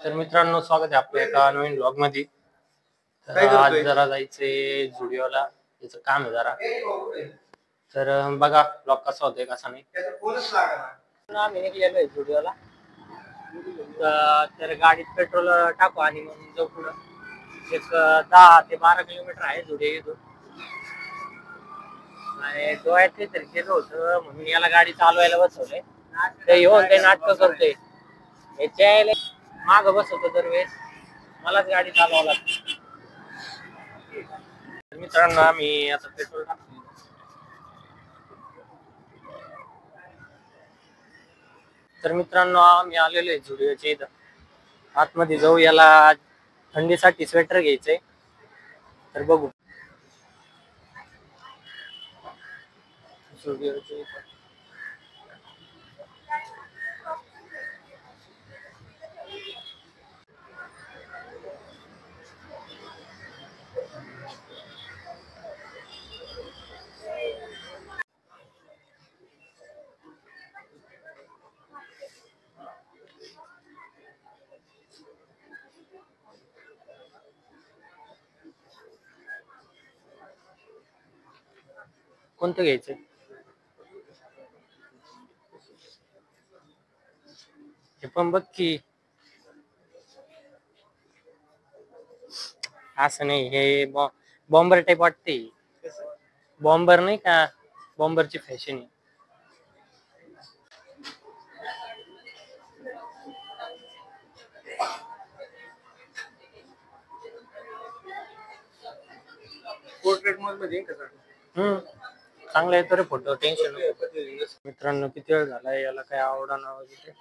तर मित्रांनो, स्वागत आहे आपल्या एका नवीन ब्लॉग मध्ये. तर आज जरा जायचंय झुडिओला, याचं काम आहे जरा. तर बघा ब्लॉग कसा होतोय कसा नाही. आम्ही निघलेलोय झुडिओला, तर गाडीत पेट्रोल टाकू आणि मग जाऊ पुढं. एक 10 ते 12 किलोमीटर आहे झुडिओ इथून. आणि डोळ्यात काहीतरी केलं होतं म्हणून याला गाडी चालवायला बसवलंय. ते येऊन काही नाटक करतोय, याच्या माग बसवतो दरवेळेस, मलाच गाडी चालवावं लागते. मित्रांनो, आम्ही आता पेट्रोल टाकतो. तर मित्रांनो, आम्ही आलेलो आहे झुडिओच्या इथं. आतमध्ये जाऊ, याला थंडीसाठी स्वेटर घ्यायचंय. तर बघू झुडिओच्या इथं. कोणतं घ्यायचंय? हे पण बघ की, असं नाही, हे बॉम्बर टाईप वाटते. बॉम्बर नाही का, बॉम्बरची फॅशन आहे. पोर्ट्रेट मध्ये चांगला येतो रे फोटो, टेन्शन नको. मित्रांनो, किती वेळ झालाय, याला काय आवडा ना वगैरे.